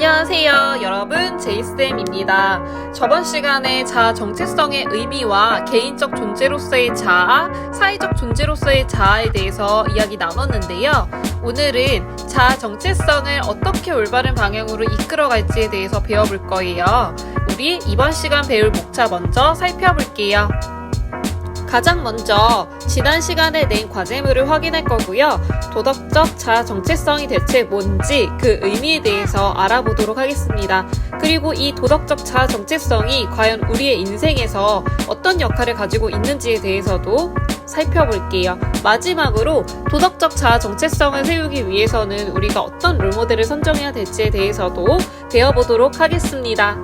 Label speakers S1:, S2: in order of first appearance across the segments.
S1: 안녕하세요 여러분, 제이쌤입니다. 저번 시간에 자아 정체성의 의미와 개인적 존재로서의 자아, 사회적 존재로서의 자아에 대해서 이야기 나눴는데요. 오늘은 자아 정체성을 어떻게 올바른 방향으로 이끌어갈지에 대해서 배워볼 거예요. 우리 이번 시간 배울 목차 먼저 살펴볼게요. 가장 먼저 지난 시간에 낸 과제물을 확인할 거고요. 도덕적 자아 정체성이 대체 뭔지 그 의미에 대해서 알아보도록 하겠습니다. 그리고 이 도덕적 자아 정체성이 과연 우리의 인생에서 어떤 역할을 가지고 있는지에 대해서도 살펴볼게요. 마지막으로 도덕적 자아 정체성을 세우기 위해서는 우리가 어떤 롤모델을 선정해야 될지에 대해서도 배워보도록 하겠습니다.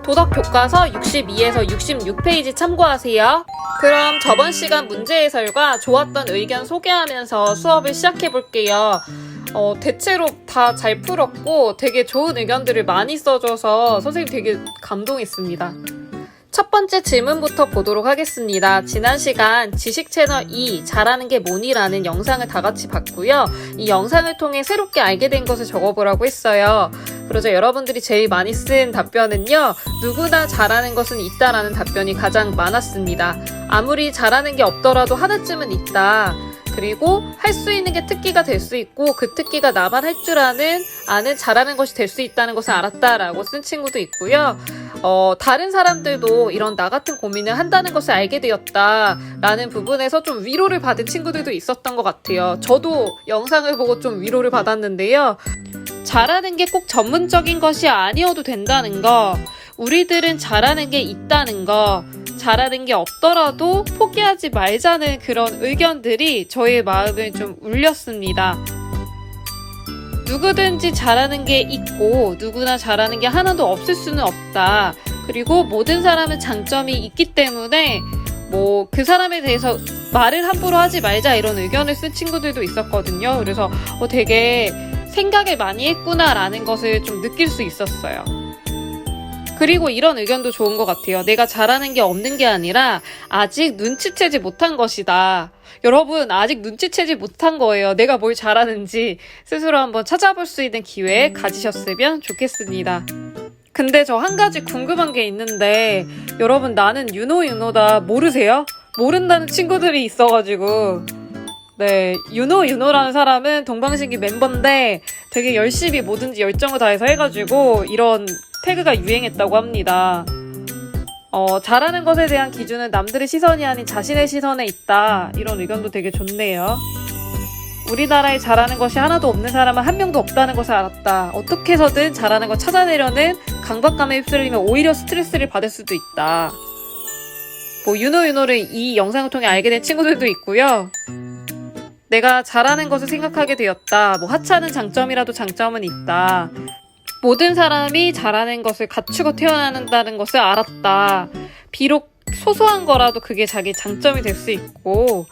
S1: 도덕 교과서 62에서 66페이지 참고하세요. 그럼 저번 시간 문제 해설과 좋았던 의견 소개하면서 수업을 시작해 볼게요. 대체로 다 잘 풀었고 되게 좋은 의견들을 많이 써줘서 선생님 되게 감동했습니다. 첫 번째 질문부터 보도록 하겠습니다. 지난 시간 지식 채널 2 잘하는 게 뭐니라는 영상을 다 같이 봤고요. 이 영상을 통해 새롭게 알게 된 것을 적어보라고 했어요. 그러자 여러분들이 제일 많이 쓴 답변은요. 누구나 잘하는 것은 있다라는 답변이 가장 많았습니다. 아무리 잘하는 게 없더라도 하나쯤은 있다. 그리고 할 수 있는 게 특기가 될 수 있고 그 특기가 나만 할 줄 아는 잘하는 것이 될 수 있다는 것을 알았다라고 쓴 친구도 있고요. 다른 사람들도 이런 나 같은 고민을 한다는 것을 알게 되었다라는 부분에서 좀 위로를 받은 친구들도 있었던 것 같아요. 저도 영상을 보고 좀 위로를 받았는데요. 잘하는 게 꼭 전문적인 것이 아니어도 된다는 거, 우리들은 잘하는 게 있다는 거, 잘하는 게 없더라도 포기하지 말자는 그런 의견들이 저의 마음을 좀 울렸습니다. 누구든지 잘하는 게 있고 누구나 잘하는 게 하나도 없을 수는 없다. 그리고 모든 사람은 장점이 있기 때문에 그 사람에 대해서 말을 함부로 하지 말자 이런 의견을 쓴 친구들도 있었거든요. 그래서 되게 생각을 많이 했구나라는 것을 좀 느낄 수 있었어요. 그리고 이런 의견도 좋은 것 같아요. 내가 잘하는 게 없는 게 아니라 아직 눈치채지 못한 것이다. 여러분 아직 눈치채지 못한 거예요. 내가 뭘 잘하는지 스스로 한번 찾아볼 수 있는 기회 가지셨으면 좋겠습니다. 근데 저 한 가지 궁금한 게 있는데 여러분 나는 유노다 모르세요? 모른다는 친구들이 있어가지고 네, 유노라는 사람은 동방신기 멤버인데 되게 열심히 뭐든지 열정을 다해서 해가지고 이런 태그가 유행했다고 합니다. 잘하는 것에 대한 기준은 남들의 시선이 아닌 자신의 시선에 있다. 이런 의견도 되게 좋네요. 우리나라에 잘하는 것이 하나도 없는 사람은 한 명도 없다는 것을 알았다. 어떻게 해서든 잘하는 걸 찾아내려는 강박감에 휩쓸리면 오히려 스트레스를 받을 수도 있다. 유노를 이 영상을 통해 알게 된 친구들도 있고요. 내가 잘하는 것을 생각하게 되었다. 하찮은 장점이라도 장점은 있다. 모든 사람이 잘하는 것을 갖추고 태어난다는 것을 알았다. 비록 소소한 거라도 그게 자기 장점이 될 수 있고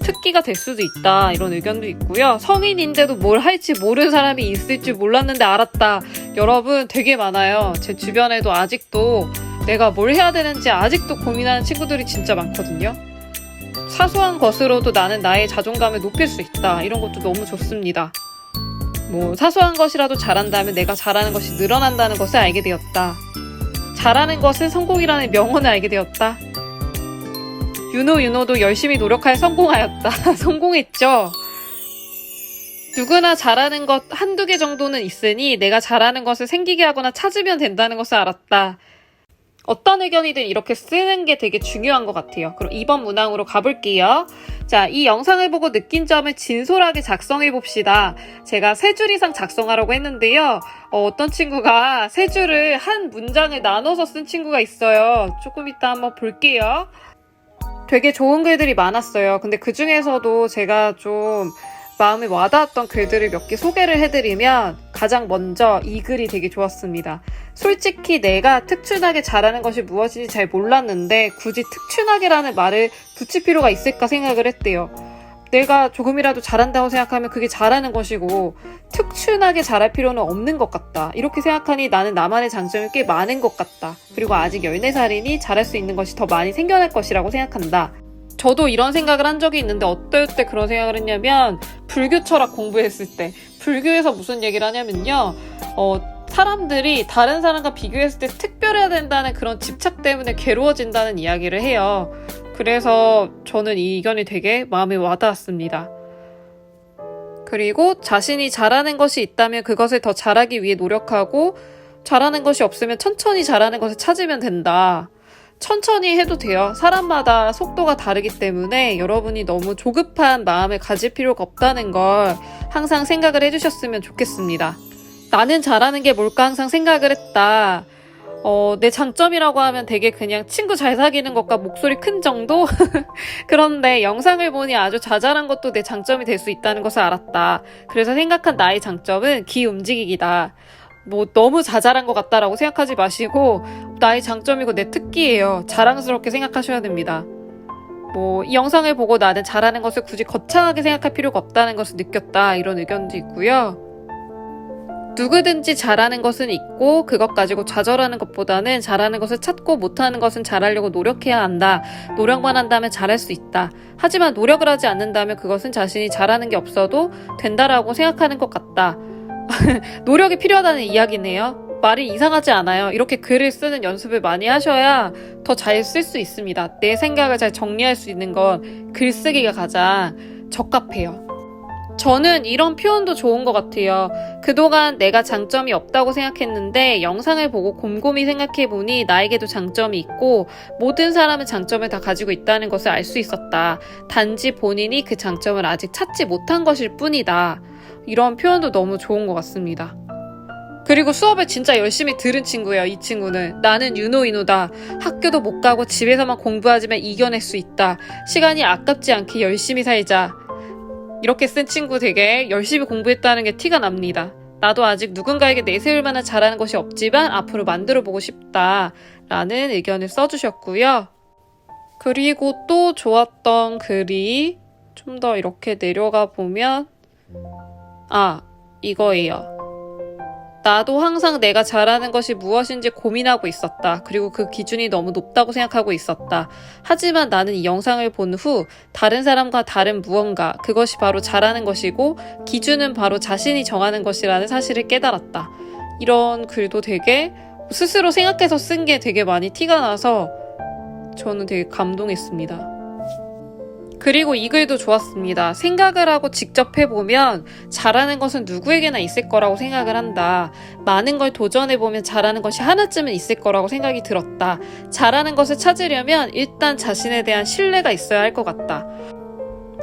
S1: 특기가 될 수도 있다. 이런 의견도 있고요. 성인인데도 뭘 할지 모르는 사람이 있을 줄 몰랐는데 알았다. 여러분 되게 많아요. 제 주변에도 아직도 내가 뭘 해야 되는지 아직도 고민하는 친구들이 진짜 많거든요. 사소한 것으로도 나는 나의 자존감을 높일 수 있다. 이런 것도 너무 좋습니다. 사소한 것이라도 잘한다면 내가 잘하는 것이 늘어난다는 것을 알게 되었다. 잘하는 것은 성공이라는 명언을 알게 되었다. 유노도 열심히 노력하여 성공하였다. 성공했죠? 누구나 잘하는 것 한두 개 정도는 있으니 내가 잘하는 것을 생기게 하거나 찾으면 된다는 것을 알았다. 어떤 의견이든 이렇게 쓰는 게 되게 중요한 것 같아요. 그럼 2번 문항으로 가볼게요. 자, 이 영상을 보고 느낀 점을 진솔하게 작성해 봅시다. 제가 3줄 이상 작성하라고 했는데요. 어떤 친구가 3줄을 한 문장을 나눠서 쓴 친구가 있어요. 조금 이따 한번 볼게요. 되게 좋은 글들이 많았어요. 근데 그 중에서도 제가 좀 마음에 와닿았던 글들을 몇 개 소개를 해드리면 가장 먼저 이 글이 되게 좋았습니다. 솔직히 내가 특출나게 잘하는 것이 무엇인지 잘 몰랐는데 굳이 특출나게라는 말을 붙일 필요가 있을까 생각을 했대요. 내가 조금이라도 잘한다고 생각하면 그게 잘하는 것이고 특출나게 잘할 필요는 없는 것 같다. 이렇게 생각하니 나는 나만의 장점이 꽤 많은 것 같다. 그리고 아직 14살이니 잘할 수 있는 것이 더 많이 생겨날 것이라고 생각한다. 저도 이런 생각을 한 적이 있는데 어떨 때 그런 생각을 했냐면 불교 철학 공부했을 때 불교에서 무슨 얘기를 하냐면요. 사람들이 다른 사람과 비교했을 때 특별해야 된다는 그런 집착 때문에 괴로워진다는 이야기를 해요. 그래서 저는 이 의견이 되게 마음에 와닿았습니다. 그리고 자신이 잘하는 것이 있다면 그것을 더 잘하기 위해 노력하고 잘하는 것이 없으면 천천히 잘하는 것을 찾으면 된다. 천천히 해도 돼요. 사람마다 속도가 다르기 때문에 여러분이 너무 조급한 마음을 가질 필요가 없다는 걸 항상 생각을 해주셨으면 좋겠습니다. 나는 잘하는 게 뭘까 항상 생각을 했다. 내 장점이라고 하면 되게 그냥 친구 잘 사귀는 것과 목소리 큰 정도? 그런데 영상을 보니 아주 자잘한 것도 내 장점이 될 수 있다는 것을 알았다. 그래서 생각한 나의 장점은 귀 움직이기다. 너무 자잘한 것 같다라고 생각하지 마시고 나의 장점이고 내 특기예요. 자랑스럽게 생각하셔야 됩니다. 이 영상을 보고 나는 잘하는 것을 굳이 거창하게 생각할 필요가 없다는 것을 느꼈다. 이런 의견도 있고요. 누구든지 잘하는 것은 있고 그것 가지고 좌절하는 것보다는 잘하는 것을 찾고 못하는 것은 잘하려고 노력해야 한다. 노력만 한다면 잘할 수 있다. 하지만 노력을 하지 않는다면 그것은 자신이 잘하는 게 없어도 된다라고 생각하는 것 같다. 노력이 필요하다는 이야기네요. 말이 이상하지 않아요. 이렇게 글을 쓰는 연습을 많이 하셔야 더 잘 쓸 수 있습니다. 내 생각을 잘 정리할 수 있는 건 글쓰기가 가장 적합해요. 저는 이런 표현도 좋은 것 같아요. 그동안 내가 장점이 없다고 생각했는데 영상을 보고 곰곰이 생각해보니 나에게도 장점이 있고 모든 사람은 장점을 다 가지고 있다는 것을 알 수 있었다. 단지 본인이 그 장점을 아직 찾지 못한 것일 뿐이다. 이런 표현도 너무 좋은 것 같습니다. 그리고 수업을 진짜 열심히 들은 친구예요. 이 친구는 나는 유노이노다. 학교도 못 가고 집에서만 공부하지만 이겨낼 수 있다. 시간이 아깝지 않게 열심히 살자. 이렇게 쓴 친구 되게 열심히 공부했다는 게 티가 납니다. 나도 아직 누군가에게 내세울 만한 잘하는 것이 없지만 앞으로 만들어보고 싶다 라는 의견을 써주셨고요. 그리고 또 좋았던 글이 좀 더 이렇게 내려가 보면 이거예요. 나도 항상 내가 잘하는 것이 무엇인지 고민하고 있었다. 그리고 그 기준이 너무 높다고 생각하고 있었다. 하지만 나는 이 영상을 본 후 다른 사람과 다른 무언가, 그것이 바로 잘하는 것이고 기준은 바로 자신이 정하는 것이라는 사실을 깨달았다. 이런 글도 되게 스스로 생각해서 쓴 게 되게 많이 티가 나서 저는 되게 감동했습니다. 그리고 이 글도 좋았습니다. 생각을 하고 직접 해보면 잘하는 것은 누구에게나 있을 거라고 생각을 한다. 많은 걸 도전해보면 잘하는 것이 하나쯤은 있을 거라고 생각이 들었다. 잘하는 것을 찾으려면 일단 자신에 대한 신뢰가 있어야 할 것 같다.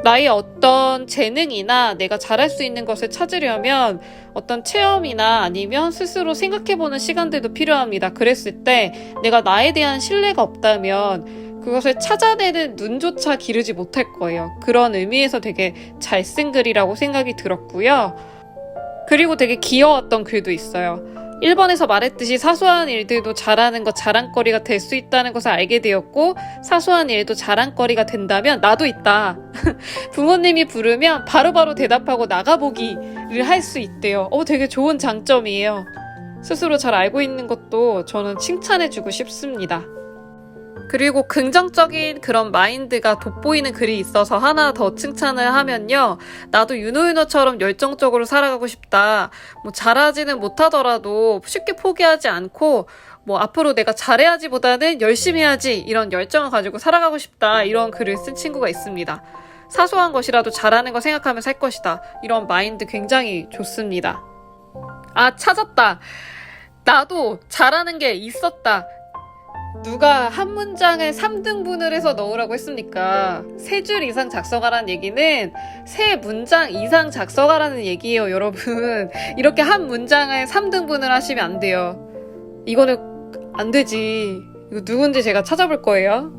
S1: 나의 어떤 재능이나 내가 잘할 수 있는 것을 찾으려면 어떤 체험이나 아니면 스스로 생각해보는 시간들도 필요합니다. 그랬을 때 내가 나에 대한 신뢰가 없다면 그것을 찾아내는 눈조차 기르지 못할 거예요. 그런 의미에서 되게 잘 쓴 글이라고 생각이 들었고요. 그리고 되게 귀여웠던 글도 있어요. 1번에서 말했듯이 사소한 일들도 잘하는 것, 자랑거리가 될 수 있다는 것을 알게 되었고 사소한 일도 자랑거리가 된다면 나도 있다. 부모님이 부르면 바로바로 대답하고 나가보기를 할 수 있대요. 되게 좋은 장점이에요. 스스로 잘 알고 있는 것도 저는 칭찬해주고 싶습니다. 그리고 긍정적인 그런 마인드가 돋보이는 글이 있어서 하나 더 칭찬을 하면요. 나도 유노유노처럼 열정적으로 살아가고 싶다. 잘하지는 못하더라도 쉽게 포기하지 않고 앞으로 내가 잘해야지 보다는 열심히 해야지 이런 열정을 가지고 살아가고 싶다. 이런 글을 쓴 친구가 있습니다. 사소한 것이라도 잘하는 거 생각하면서 할 것이다. 이런 마인드 굉장히 좋습니다. 찾았다. 나도 잘하는 게 있었다. 누가 한 문장을 3등분을 해서 넣으라고 했습니까? 3줄 이상 작성하라는 얘기는 3문장 이상 작성하라는 얘기예요, 여러분. 이렇게 한 문장을 3등분을 하시면 안 돼요. 이거는 안 되지. 이거 누군지 제가 찾아볼 거예요.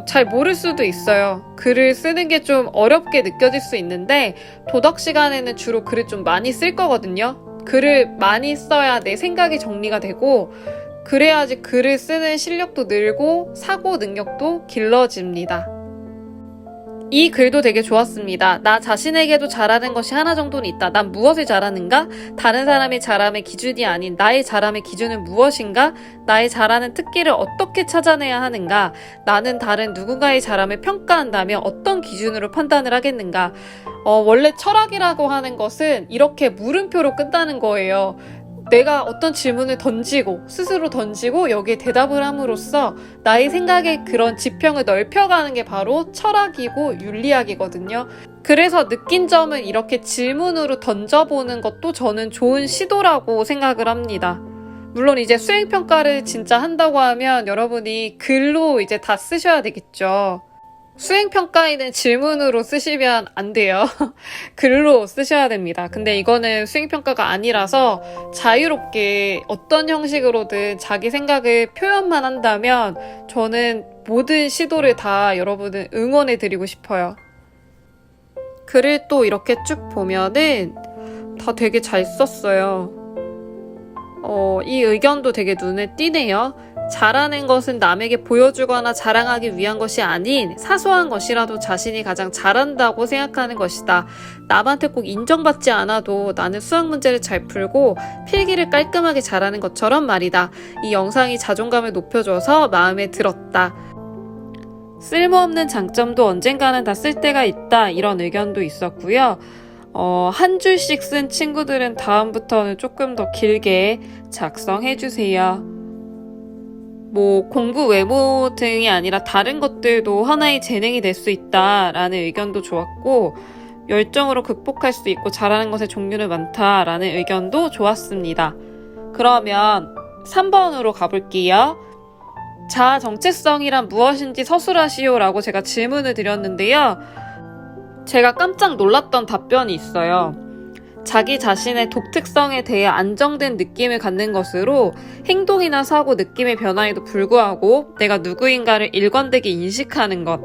S1: 잘 모를 수도 있어요. 글을 쓰는 게 좀 어렵게 느껴질 수 있는데 도덕 시간에는 주로 글을 좀 많이 쓸 거거든요. 글을 많이 써야 내 생각이 정리가 되고 그래야지 글을 쓰는 실력도 늘고 사고 능력도 길러집니다. 이 글도 되게 좋았습니다. 나 자신에게도 잘하는 것이 하나 정도는 있다. 난 무엇을 잘하는가? 다른 사람의 잘함의 기준이 아닌 나의 잘함의 기준은 무엇인가? 나의 잘하는 특기를 어떻게 찾아내야 하는가? 나는 다른 누군가의 잘함을 평가한다면 어떤 기준으로 판단을 하겠는가? 원래 철학이라고 하는 것은 이렇게 물음표로 끝나는 거예요. 내가 어떤 질문을 스스로 던지고 여기에 대답을 함으로써 나의 생각의 그런 지평을 넓혀가는 게 바로 철학이고 윤리학이거든요. 그래서 느낀 점을 이렇게 질문으로 던져보는 것도 저는 좋은 시도라고 생각을 합니다. 물론 이제 수행평가를 진짜 한다고 하면 여러분이 글로 이제 다 쓰셔야 되겠죠. 수행평가에는 질문으로 쓰시면 안 돼요. 글로 쓰셔야 됩니다. 근데 이거는 수행평가가 아니라서 자유롭게 어떤 형식으로든 자기 생각을 표현만 한다면 저는 모든 시도를 다 여러분을 응원해드리고 싶어요. 글을 또 이렇게 쭉 보면은 다 되게 잘 썼어요. 이 의견도 되게 눈에 띄네요. 잘하는 것은 남에게 보여주거나 자랑하기 위한 것이 아닌 사소한 것이라도 자신이 가장 잘한다고 생각하는 것이다. 남한테 꼭 인정받지 않아도 나는 수학 문제를 잘 풀고 필기를 깔끔하게 잘하는 것처럼 말이다. 이 영상이 자존감을 높여줘서 마음에 들었다. 쓸모없는 장점도 언젠가는 다 쓸 때가 있다. 이런 의견도 있었고요. 한 줄씩 쓴 친구들은 다음부터는 조금 더 길게 작성해주세요. 공부 외모 등이 아니라 다른 것들도 하나의 재능이 될 수 있다라는 의견도 좋았고, 열정으로 극복할 수 있고 잘하는 것의 종류는 많다라는 의견도 좋았습니다. 그러면 3번으로 가볼게요. 자아 정체성이란 무엇인지 서술하시오라고 제가 질문을 드렸는데요. 제가 깜짝 놀랐던 답변이 있어요. 자기 자신의 독특성에 대해 안정된 느낌을 갖는 것으로 행동이나 사고, 느낌의 변화에도 불구하고 내가 누구인가를 일관되게 인식하는 것,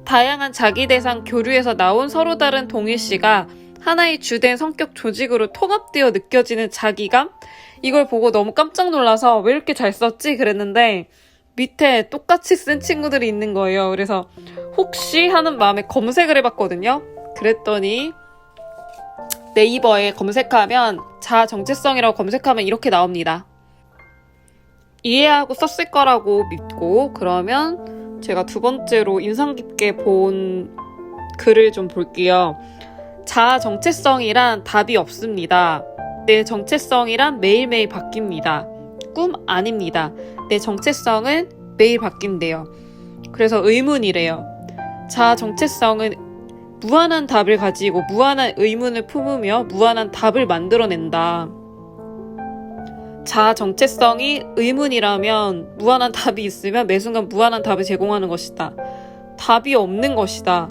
S1: 다양한 자기 대상 교류에서 나온 서로 다른 동일시가 하나의 주된 성격 조직으로 통합되어 느껴지는 자기감? 이걸 보고 너무 깜짝 놀라서 왜 이렇게 잘 썼지? 그랬는데 밑에 똑같이 쓴 친구들이 있는 거예요. 그래서 혹시 하는 마음에 검색을 해봤거든요. 그랬더니 네이버에 검색하면 자아 정체성이라고 검색하면 이렇게 나옵니다. 이해하고 썼을 거라고 믿고, 그러면 제가 두 번째로 인상 깊게 본 글을 좀 볼게요. 자아 정체성이란 답이 없습니다. 내 정체성이란 매일매일 바뀝니다. 꿈 아닙니다. 내 정체성은 매일 바뀐대요. 그래서 의문이래요. 자아 정체성은 무한한 답을 가지고 무한한 의문을 품으며 무한한 답을 만들어낸다. 자아 정체성이 의문이라면 무한한 답이 있으면 매 순간 무한한 답을 제공하는 것이다. 답이 없는 것이다.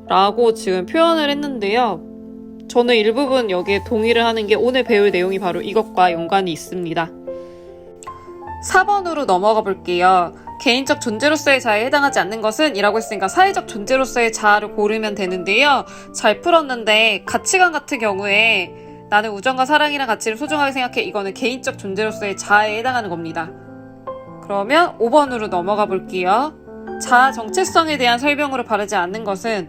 S1: 라고 지금 표현을 했는데요. 저는 일부분 여기에 동의를 하는 게 오늘 배울 내용이 바로 이것과 연관이 있습니다. 4번으로 넘어가 볼게요. 개인적 존재로서의 자아에 해당하지 않는 것은? 이라고 했으니까 사회적 존재로서의 자아를 고르면 되는데요. 잘 풀었는데 가치관 같은 경우에 나는 우정과 사랑이란 가치를 소중하게 생각해. 이거는 개인적 존재로서의 자아에 해당하는 겁니다. 그러면 5번으로 넘어가 볼게요. 자아 정체성에 대한 설명으로 바르지 않는 것은?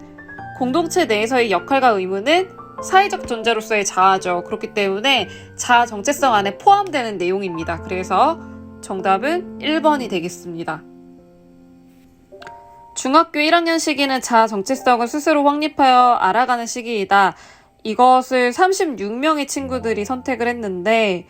S1: 공동체 내에서의 역할과 의무는 사회적 존재로서의 자아죠. 그렇기 때문에 자아 정체성 안에 포함되는 내용입니다. 그래서 정답은 1번이 되겠습니다. 중학교 1학년 시기는 자아 정체성을 스스로 확립하여 알아가는 시기이다. 이것을 36명의 친구들이 선택을 했는데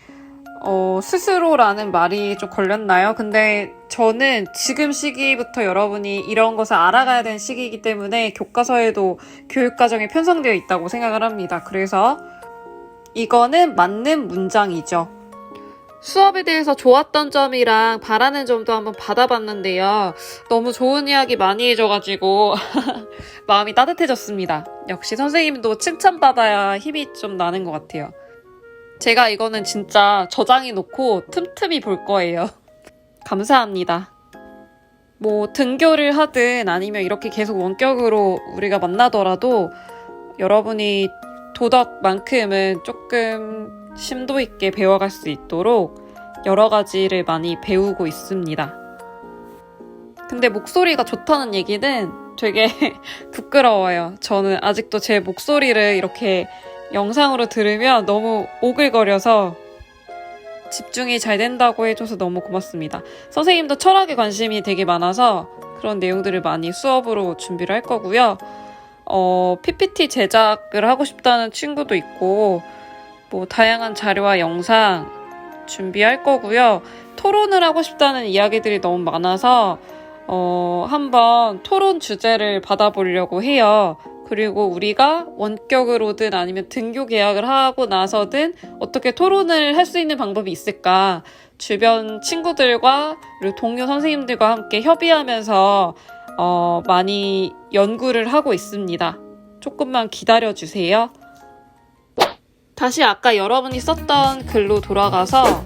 S1: 스스로라는 말이 좀 걸렸나요? 근데 저는 지금 시기부터 여러분이 이런 것을 알아가야 되는 시기이기 때문에 교과서에도 교육과정에 편성되어 있다고 생각을 합니다. 그래서 이거는 맞는 문장이죠. 수업에 대해서 좋았던 점이랑 바라는 점도 한번 받아봤는데요. 너무 좋은 이야기 많이 해줘가지고 마음이 따뜻해졌습니다. 역시 선생님도 칭찬받아야 힘이 좀 나는 것 같아요. 제가 이거는 진짜 저장해놓고 틈틈이 볼 거예요. 감사합니다. 등교를 하든 아니면 이렇게 계속 원격으로 우리가 만나더라도 여러분이 도덕만큼은 조금 심도 있게 배워갈 수 있도록 여러 가지를 많이 배우고 있습니다. 근데 목소리가 좋다는 얘기는 되게 부끄러워요. 저는 아직도 제 목소리를 이렇게 영상으로 들으면 너무 오글거려서 집중이 잘 된다고 해줘서 너무 고맙습니다. 선생님도 철학에 관심이 되게 많아서 그런 내용들을 많이 수업으로 준비를 할 거고요. PPT 제작을 하고 싶다는 친구도 있고 다양한 자료와 영상 준비할 거고요. 토론을 하고 싶다는 이야기들이 너무 많아서 한번 토론 주제를 받아보려고 해요. 그리고 우리가 원격으로든 아니면 등교 계약을 하고 나서든 어떻게 토론을 할 수 있는 방법이 있을까? 주변 친구들과 그리고 동료 선생님들과 함께 협의하면서 많이 연구를 하고 있습니다. 조금만 기다려주세요. 다시 아까 여러분이 썼던 글로 돌아가서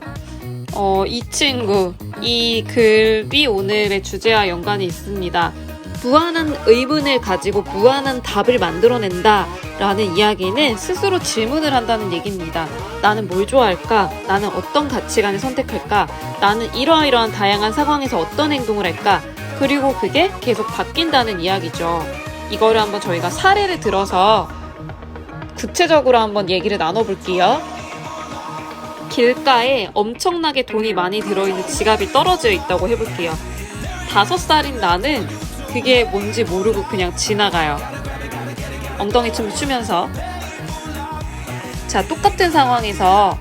S1: 이 친구, 이 글이 오늘의 주제와 연관이 있습니다. 무한한 의문을 가지고 무한한 답을 만들어낸다 라는 이야기는 스스로 질문을 한다는 얘기입니다. 나는 뭘 좋아할까? 나는 어떤 가치관을 선택할까? 나는 이러이러한 다양한 상황에서 어떤 행동을 할까? 그리고 그게 계속 바뀐다는 이야기죠. 이거를 한번 저희가 사례를 들어서 구체적으로 한번 얘기를 나눠볼게요. 길가에 엄청나게 돈이 많이 들어있는 지갑이 떨어져 있다고 해볼게요. 5살인 나는 그게 뭔지 모르고 그냥 지나가요. 엉덩이 춤을 추면서. 자, 똑같은 상황에서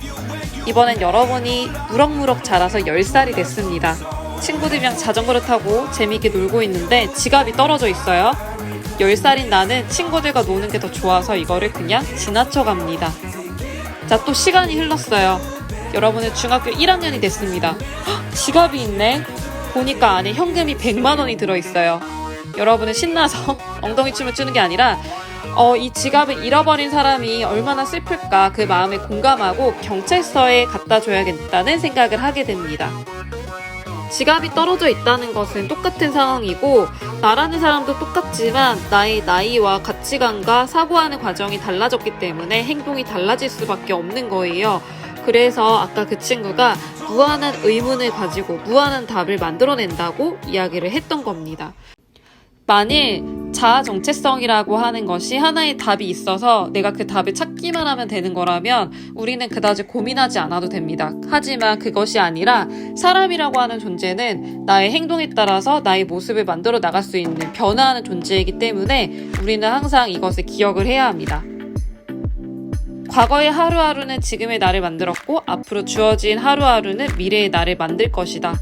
S1: 이번엔 여러분이 무럭무럭 자라서 10살이 됐습니다. 친구들이랑 자전거를 타고 재미있게 놀고 있는데 지갑이 떨어져 있어요. 10살인 나는 친구들과 노는 게 더 좋아서 이거를 그냥 지나쳐 갑니다. 자, 또 시간이 흘렀어요. 여러분은 중학교 1학년이 됐습니다. 헉, 지갑이 있네. 보니까 안에 현금이 100만 원이 들어있어요. 여러분은 신나서 엉덩이 춤을 추는 게 아니라 이 지갑을 잃어버린 사람이 얼마나 슬플까 그 마음에 공감하고 경찰서에 갖다 줘야겠다는 생각을 하게 됩니다. 지갑이 떨어져 있다는 것은 똑같은 상황이고 나라는 사람도 똑같지만 나의 나이와 가치관과 사고하는 과정이 달라졌기 때문에 행동이 달라질 수밖에 없는 거예요. 그래서 아까 그 친구가 무한한 의문을 가지고 무한한 답을 만들어낸다고 이야기를 했던 겁니다. 만일 자아 정체성이라고 하는 것이 하나의 답이 있어서 내가 그 답을 찾기만 하면 되는 거라면 우리는 그다지 고민하지 않아도 됩니다. 하지만 그것이 아니라 사람이라고 하는 존재는 나의 행동에 따라서 나의 모습을 만들어 나갈 수 있는 변화하는 존재이기 때문에 우리는 항상 이것을 기억을 해야 합니다. 과거의 하루하루는 지금의 나를 만들었고 앞으로 주어진 하루하루는 미래의 나를 만들 것이다.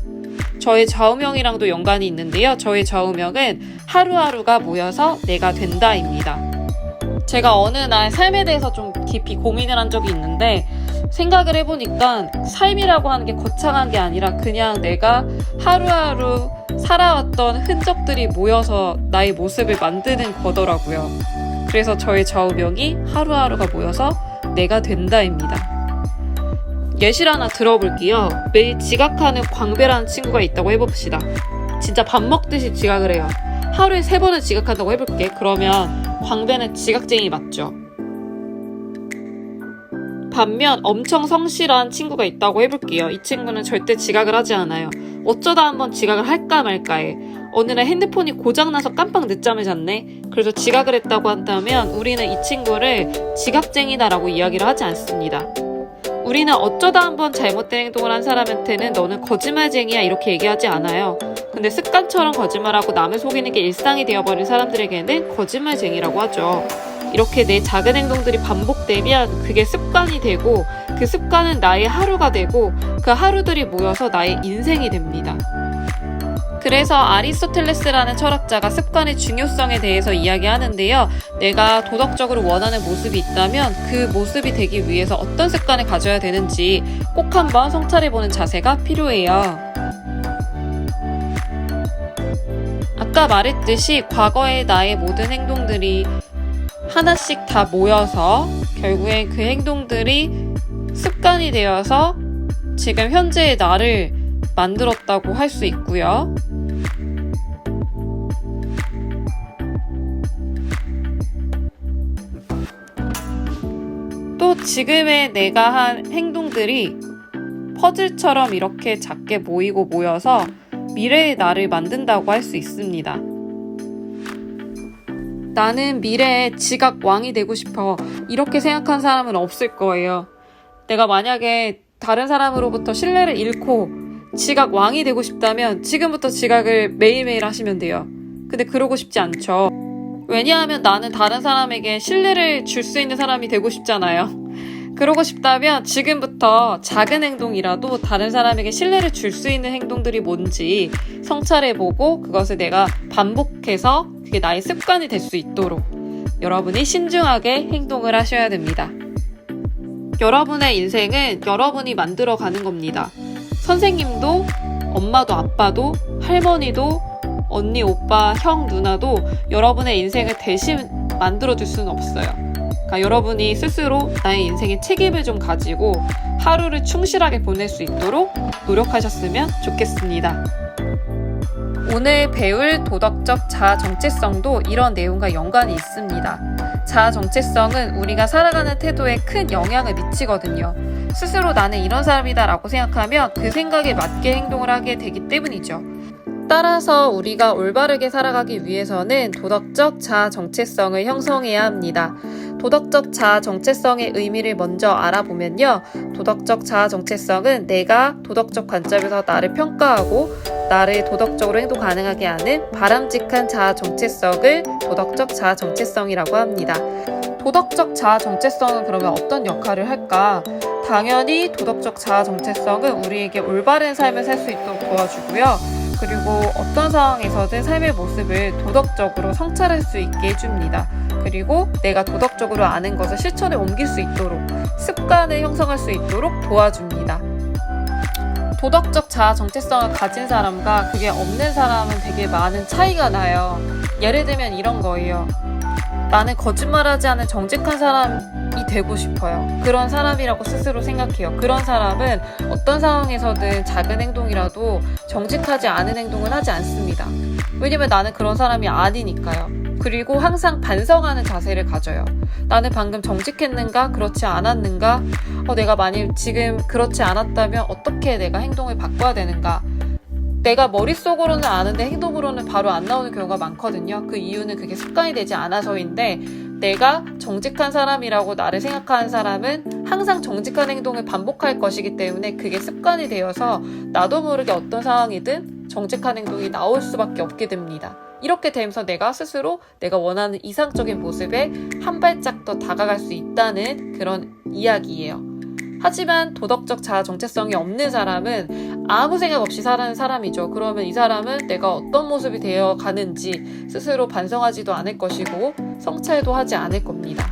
S1: 저의 좌우명이랑도 연관이 있는데요. 저의 좌우명은 하루하루가 모여서 내가 된다입니다. 제가 어느 날 삶에 대해서 좀 깊이 고민을 한 적이 있는데 생각을 해보니까 삶이라고 하는 게 거창한 게 아니라 그냥 내가 하루하루 살아왔던 흔적들이 모여서 나의 모습을 만드는 거더라고요. 그래서 저의 좌우명이 하루하루가 모여서 내가 된다입니다. 예시를 하나 들어볼게요. 매일 지각하는 광배라는 친구가 있다고 해봅시다. 진짜 밥 먹듯이 지각을 해요. 하루에 3번을 지각한다고 해볼게. 그러면 광배는 지각쟁이 맞죠? 반면 엄청 성실한 친구가 있다고 해볼게요. 이 친구는 절대 지각을 하지 않아요. 어쩌다 한번 지각을 할까 말까해. 어느 날 핸드폰이 고장나서 깜빡 늦잠을 잤네. 그래서 지각을 했다고 한다면 우리는 이 친구를 지각쟁이다라고 이야기를 하지 않습니다. 우리는 어쩌다 한번 잘못된 행동을 한 사람한테는 너는 거짓말쟁이야 이렇게 얘기하지 않아요. 근데 습관처럼 거짓말하고 남을 속이는 게 일상이 되어버린 사람들에게는 거짓말쟁이라고 하죠. 이렇게 내 작은 행동들이 반복되면 그게 습관이 되고 그 습관은 나의 하루가 되고 그 하루들이 모여서 나의 인생이 됩니다. 그래서 아리스토텔레스라는 철학자가 습관의 중요성에 대해서 이야기하는데요. 내가 도덕적으로 원하는 모습이 있다면 그 모습이 되기 위해서 어떤 습관을 가져야 되는지 꼭 한번 성찰해보는 자세가 필요해요. 아까 말했듯이 과거의 나의 모든 행동들이 하나씩 다 모여서 결국엔 그 행동들이 습관이 되어서 지금 현재의 나를 만들었다고 할 수 있고요. 또 지금의 내가 한 행동들이 퍼즐처럼 이렇게 작게 모이고 모여서 미래의 나를 만든다고 할 수 있습니다. 나는 미래에 지각 왕이 되고 싶어. 이렇게 생각한 사람은 없을 거예요. 내가 만약에 다른 사람으로부터 신뢰를 잃고 지각 왕이 되고 싶다면 지금부터 지각을 매일매일 하시면 돼요. 근데 그러고 싶지 않죠. 왜냐하면 나는 다른 사람에게 신뢰를 줄 수 있는 사람이 되고 싶잖아요. 그러고 싶다면 지금부터 작은 행동이라도 다른 사람에게 신뢰를 줄 수 있는 행동들이 뭔지 성찰해보고 그것을 내가 반복해서 그게 나의 습관이 될 수 있도록 여러분이 신중하게 행동을 하셔야 됩니다. 여러분의 인생은 여러분이 만들어가는 겁니다. 선생님도 엄마도 아빠도 할머니도 언니, 오빠, 형, 누나도 여러분의 인생을 대신 만들어줄 수는 없어요. 그러니까 여러분이 스스로 나의 인생에 책임을 좀 가지고 하루를 충실하게 보낼 수 있도록 노력하셨으면 좋겠습니다. 오늘 배울 도덕적 자아 정체성도 이런 내용과 연관이 있습니다. 자아 정체성은 우리가 살아가는 태도에 큰 영향을 미치거든요. 스스로 나는 이런 사람이다 라고 생각하면 그 생각에 맞게 행동을 하게 되기 때문이죠. 따라서 우리가 올바르게 살아가기 위해서는 도덕적 자아 정체성을 형성해야 합니다. 도덕적 자아 정체성의 의미를 먼저 알아보면요. 도덕적 자아 정체성은 내가 도덕적 관점에서 나를 평가하고 나를 도덕적으로 행동 가능하게 하는 바람직한 자아 정체성을 도덕적 자아 정체성이라고 합니다. 도덕적 자아 정체성은 그러면 어떤 역할을 할까? 당연히 도덕적 자아 정체성은 우리에게 올바른 삶을 살 수 있도록 도와주고요. 그리고 어떤 상황에서든 삶의 모습을 도덕적으로 성찰할 수 있게 해줍니다. 그리고 내가 도덕적으로 아는 것을 실천에 옮길 수 있도록 습관을 형성할 수 있도록 도와줍니다. 도덕적 자아 정체성을 가진 사람과 그게 없는 사람은 되게 많은 차이가 나요. 예를 들면 이런 거예요. 나는 거짓말하지 않은 정직한 사람이 되고 싶어요. 그런 사람이라고 스스로 생각해요. 그런 사람은 어떤 상황에서든 작은 행동이라도 정직하지 않은 행동은 하지 않습니다. 왜냐면 나는 그런 사람이 아니니까요. 그리고 항상 반성하는 자세를 가져요. 나는 방금 정직했는가? 그렇지 않았는가? 내가 만일 지금 그렇지 않았다면 어떻게 내가 행동을 바꿔야 되는가? 내가 머릿속으로는 아는데 행동으로는 바로 안 나오는 경우가 많거든요. 그 이유는 그게 습관이 되지 않아서인데 내가 정직한 사람이라고 나를 생각하는 사람은 항상 정직한 행동을 반복할 것이기 때문에 그게 습관이 되어서 나도 모르게 어떤 상황이든 정직한 행동이 나올 수밖에 없게 됩니다. 이렇게 되면서 내가 스스로 내가 원하는 이상적인 모습에 한 발짝 더 다가갈 수 있다는 그런 이야기예요. 하지만 도덕적 자아 정체성이 없는 사람은 아무 생각 없이 사는 사람이죠. 그러면 이 사람은 내가 어떤 모습이 되어 가는지 스스로 반성하지도 않을 것이고 성찰도 하지 않을 겁니다.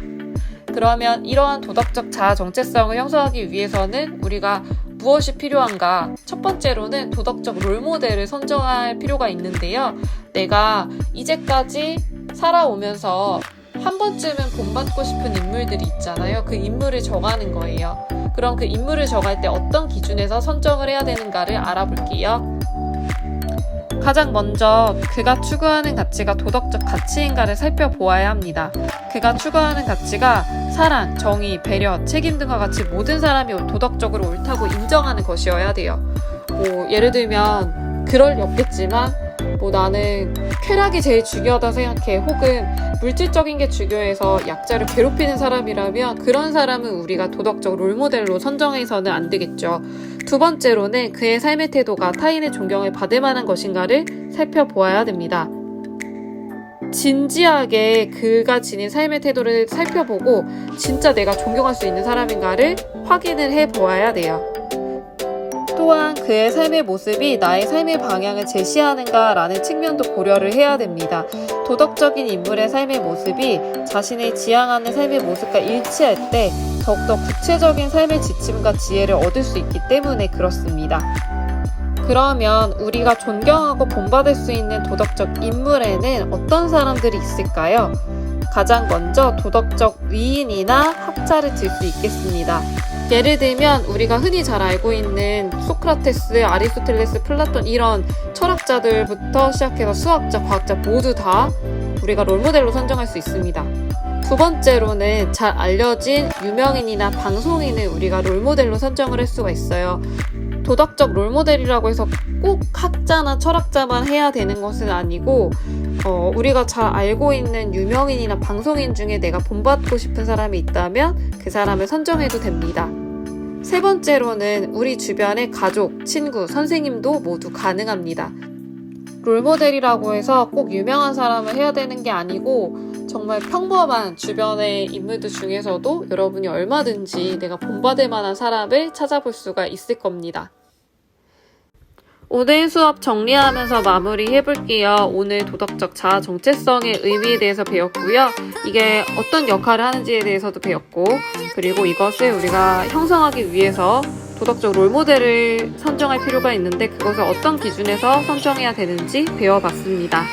S1: 그러면 이러한 도덕적 자아 정체성을 형성하기 위해서는 우리가 무엇이 필요한가? 첫 번째로는 도덕적 롤모델을 선정할 필요가 있는데요. 내가 이제까지 살아오면서 한 번쯤은 본받고 싶은 인물들이 있잖아요. 그 인물을 정하는 거예요. 그럼 그 인물을 정할 때 어떤 기준에서 선정을 해야 되는가를 알아볼게요. 가장 먼저 그가 추구하는 가치가 도덕적 가치인가를 살펴보아야 합니다. 그가 추구하는 가치가 사랑, 정의, 배려, 책임 등과 같이 모든 사람이 도덕적으로 옳다고 인정하는 것이어야 돼요. 예를 들면 그럴 리 없겠지만 나는 쾌락이 제일 중요하다 생각해. 혹은 물질적인 게 중요해서 약자를 괴롭히는 사람이라면 그런 사람은 우리가 도덕적 롤모델로 선정해서는 안 되겠죠. 두 번째로는 그의 삶의 태도가 타인의 존경을 받을 만한 것인가를 살펴보아야 됩니다. 진지하게 그가 지닌 삶의 태도를 살펴보고 진짜 내가 존경할 수 있는 사람인가를 확인을 해보아야 돼요. 또한 그의 삶의 모습이 나의 삶의 방향을 제시하는가라는 측면도 고려를 해야 됩니다. 도덕적인 인물의 삶의 모습이 자신의 지향하는 삶의 모습과 일치할 때 더욱더 구체적인 삶의 지침과 지혜를 얻을 수 있기 때문에 그렇습니다. 그러면 우리가 존경하고 본받을 수 있는 도덕적 인물에는 어떤 사람들이 있을까요? 가장 먼저 도덕적 위인이나 학자를 들 수 있겠습니다. 예를 들면 우리가 흔히 잘 알고 있는 소크라테스, 아리스토텔레스, 플라톤 이런 철학자들부터 시작해서 수학자, 과학자 모두 다 우리가 롤모델로 선정할 수 있습니다. 두 번째로는 잘 알려진 유명인이나 방송인을 우리가 롤모델로 선정을 할 수가 있어요. 도덕적 롤모델이라고 해서 꼭 학자나 철학자만 해야 되는 것은 아니고 우리가 잘 알고 있는 유명인이나 방송인 중에 내가 본받고 싶은 사람이 있다면 그 사람을 선정해도 됩니다. 세 번째로는 우리 주변의 가족, 친구, 선생님도 모두 가능합니다. 롤모델이라고 해서 꼭 유명한 사람을 해야 되는 게 아니고 정말 평범한 주변의 인물들 중에서도 여러분이 얼마든지 내가 본받을 만한 사람을 찾아볼 수가 있을 겁니다. 오늘 수업 정리하면서 마무리해볼게요. 오늘 도덕적 자아 정체성의 의미에 대해서 배웠고요. 이게 어떤 역할을 하는지에 대해서도 배웠고, 그리고 이것을 우리가 형성하기 위해서 도덕적 롤모델을 선정할 필요가 있는데 그것을 어떤 기준에서 선정해야 되는지 배워봤습니다.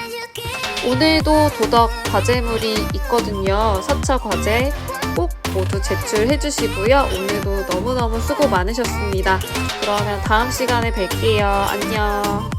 S1: 오늘도 도덕 과제물이 있거든요. 4차 과제 꼭 모두 제출해 주시고요. 오늘도 너무너무 수고 많으셨습니다. 그러면 다음 시간에 뵐게요. 안녕.